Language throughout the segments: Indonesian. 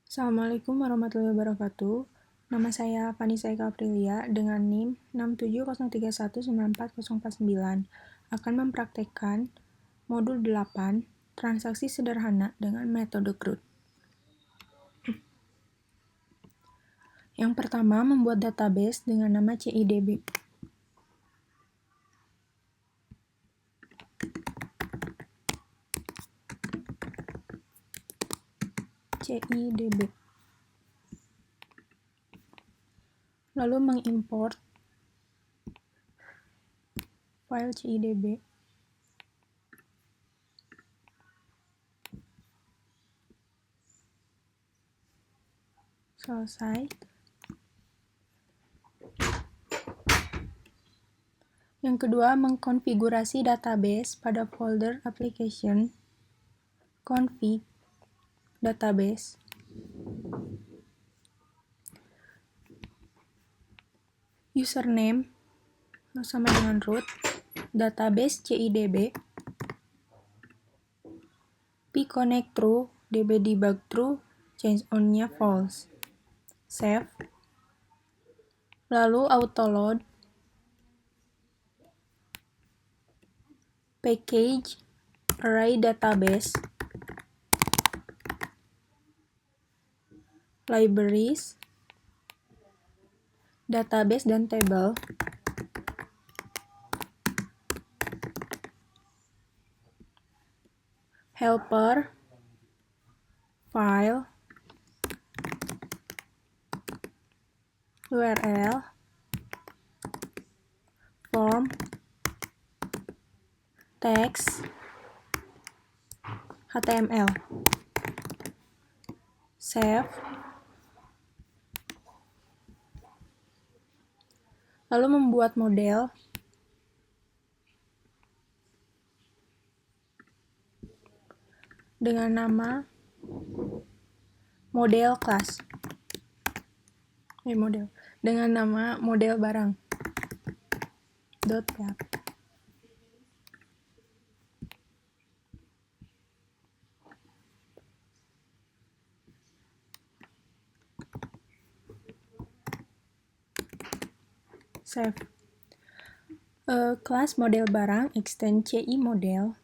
Assalamualaikum warahmatullahi wabarakatuh. Nama saya Vanessa Eka Aprilia dengan NIM 670319449 akan mempraktekkan modul 8 transaksi sederhana dengan metode CRUD. Yang pertama, membuat database dengan nama CIDB. CIDB. Lalu mengimport file CIDB. Selesai. Yang kedua, mengkonfigurasi database pada folder application config database. Username sama dengan root, database CIDB, pconnect true, dbdebug true, change on-nya false. Save. Lalu autoload, package, array database, libraries, database dan table, helper, file, URL, form, text, HTML. Save. Lalu membuat model dengan nama model class. Dengan nama model barang. .php. Save. Kelas model barang extend CI model.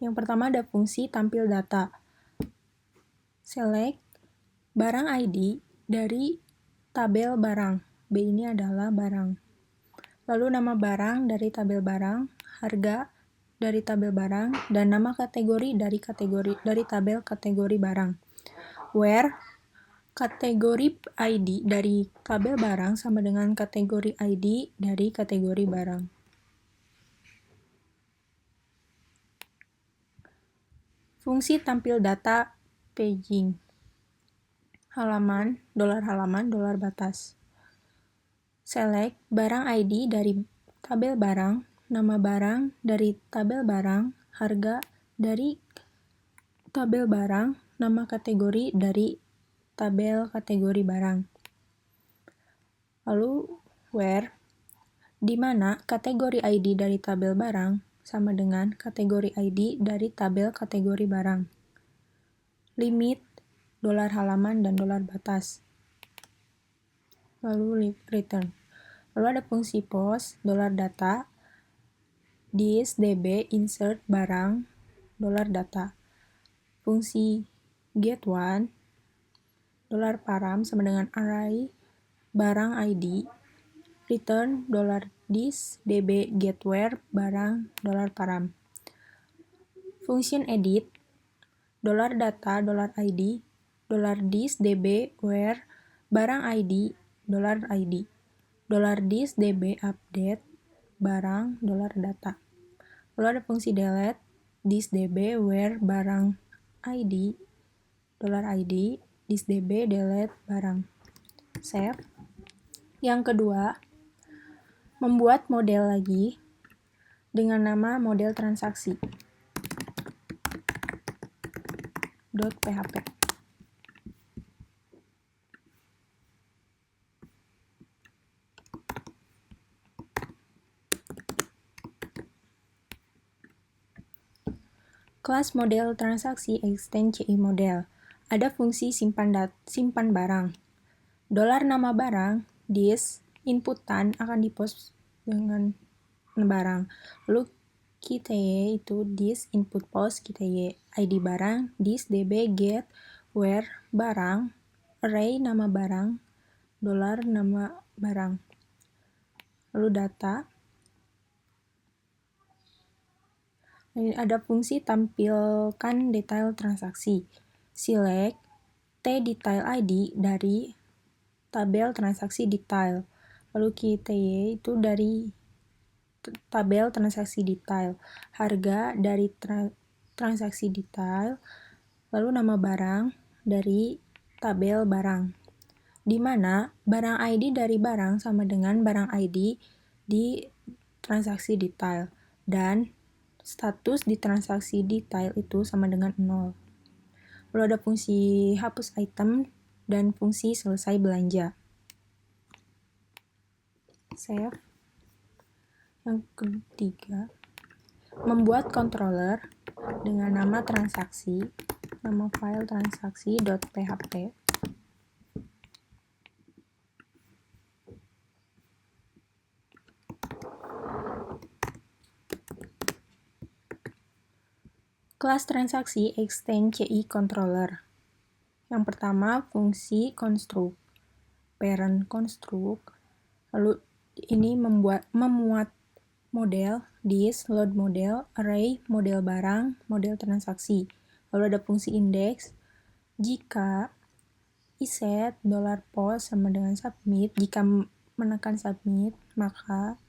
Yang pertama ada fungsi tampil data. Select barang ID dari tabel barang. B ini adalah barang. Lalu nama barang dari tabel barang, harga dari tabel barang, dan nama kategori dari tabel kategori barang. Where kategori ID dari tabel barang sama dengan kategori ID dari kategori barang. Fungsi tampil data paging. Halaman, $, batas. Select barang ID dari tabel barang, nama barang dari tabel barang, harga dari tabel barang, nama kategori dari tabel kategori barang. Lalu where, di mana kategori ID dari tabel barang sama dengan kategori ID dari tabel kategori barang. Limit, $halaman dan $batas. Lalu return. Lalu ada fungsi post, $data, this db insert barang, $data. Fungsi get one, $param sama dengan array barang ID, return $this db get where barang, $param. Function edit, $data, $id, $this db where barang ID, $id, $this db update barang, $data. Lalu ada fungsi delete, this db where barang ID, $id, this db delete barang. Save. Yang kedua, membuat model lagi dengan nama model transaksi. .php. Kelas model transaksi extend CI model. ada fungsi simpan barang. Dolar nama barang, this, inputan akan dipost dengan barang. Lalu kita itu this input post kita ID barang, this db get where barang, array nama barang, dolar nama barang. Lalu data. Ini ada fungsi tampilkan detail transaksi. Select T detail ID dari tabel transaksi detail. Lalu kita itu dari tabel transaksi detail. Harga dari transaksi detail. Lalu nama barang dari tabel barang. Di mana barang ID dari barang sama dengan barang ID di transaksi detail. Dan status di transaksi detail itu sama dengan 0. Lalu ada fungsi hapus item dan fungsi selesai belanja. Save. Yang ketiga, membuat controller dengan nama transaksi, nama file transaksi.php. Kelas transaksi extend CI controller. Yang pertama, fungsi construct, parent construct. Lalu ini memuat model, this, load model, array, model barang, model transaksi. Lalu ada fungsi index. Jika iset $post sama dengan submit, jika menekan submit, maka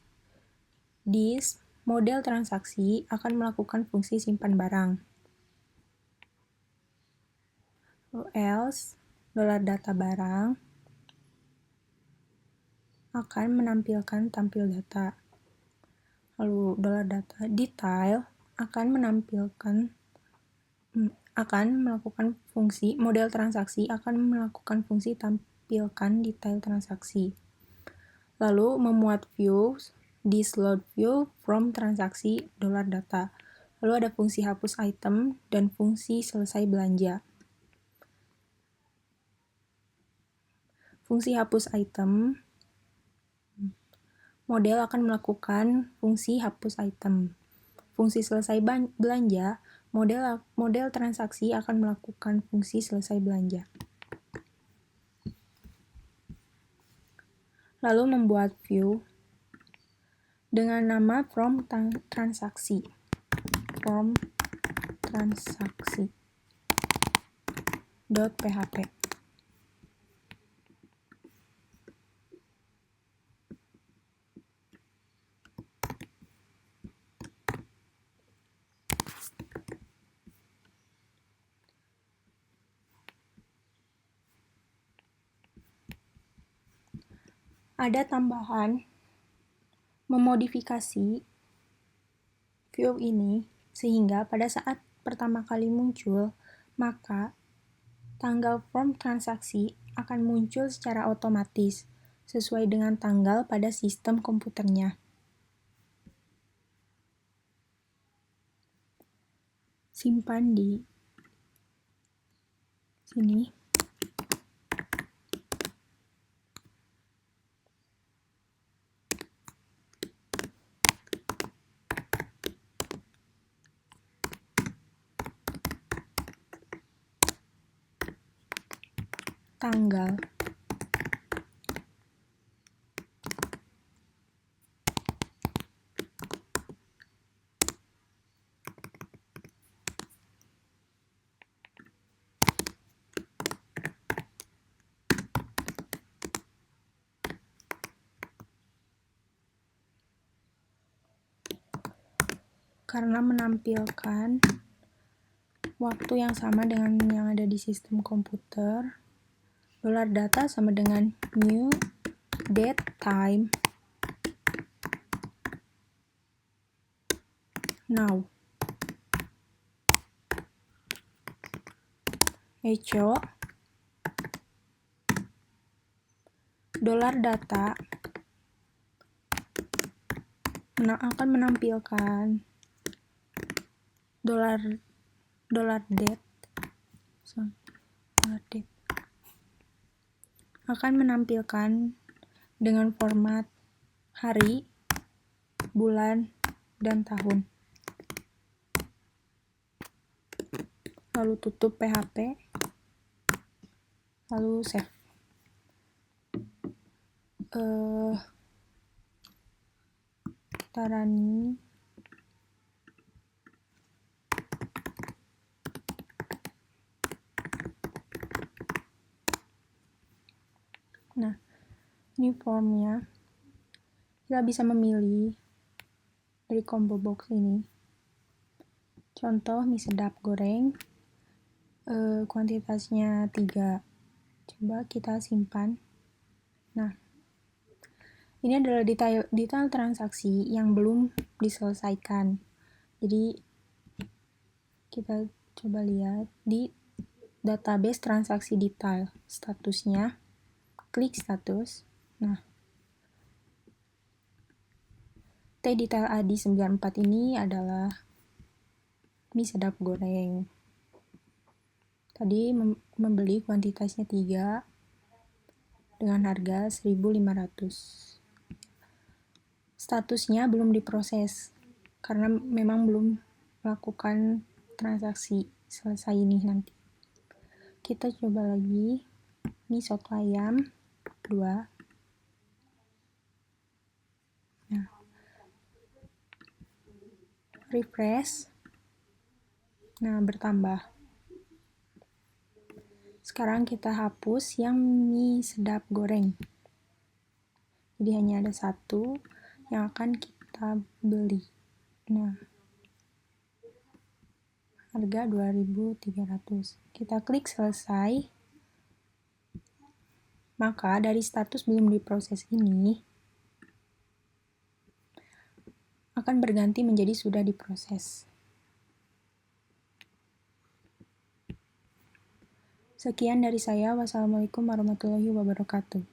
this model transaksi akan melakukan fungsi simpan barang. Lalu else, $data barang akan menampilkan tampil data. Lalu $data detail akan melakukan fungsi, model transaksi akan melakukan fungsi tampilkan detail transaksi. Lalu memuat views, this load view from transaksi $data. Lalu ada fungsi hapus item dan fungsi selesai belanja. Fungsi hapus item, model akan melakukan fungsi hapus item. Fungsi selesai belanja, model transaksi akan melakukan fungsi selesai belanja. Lalu membuat view dengan nama from transaksi. From transaksi.php. Ada tambahan memodifikasi view ini sehingga pada saat pertama kali muncul, maka tanggal from transaksi akan muncul secara otomatis sesuai dengan tanggal pada sistem komputernya. Simpan di sini. Tanggal. Karena menampilkan waktu yang sama dengan yang ada di sistem komputer, $data sama dengan new date time now. Echo $data akan menampilkan $date update. Akan menampilkan dengan format hari, bulan, dan tahun. Lalu tutup PHP, lalu save. Kita running. Nah, ini formnya. Kita bisa memilih dari combo box ini. Contoh mie sedap goreng, kuantitasnya 3. Coba kita simpan. Nah, ini adalah detail transaksi yang belum diselesaikan. Jadi, kita coba lihat di database transaksi detail. Statusnya, klik status. Nah, T-detail AD94 ini adalah mie sedap goreng. Tadi membeli kuantitasnya 3 dengan harga 1.500. Statusnya belum diproses karena memang belum melakukan transaksi. Selesai ini nanti. Kita coba lagi mie soto ayam 2. Nah, refresh. Nah, bertambah. Sekarang kita hapus yang mie sedap goreng. Jadi hanya ada 1 yang akan kita beli. Nah, harga 2.300. Kita klik selesai. Maka dari status belum diproses ini akan berganti menjadi sudah diproses. Sekian dari saya. Wassalamualaikum warahmatullahi wabarakatuh.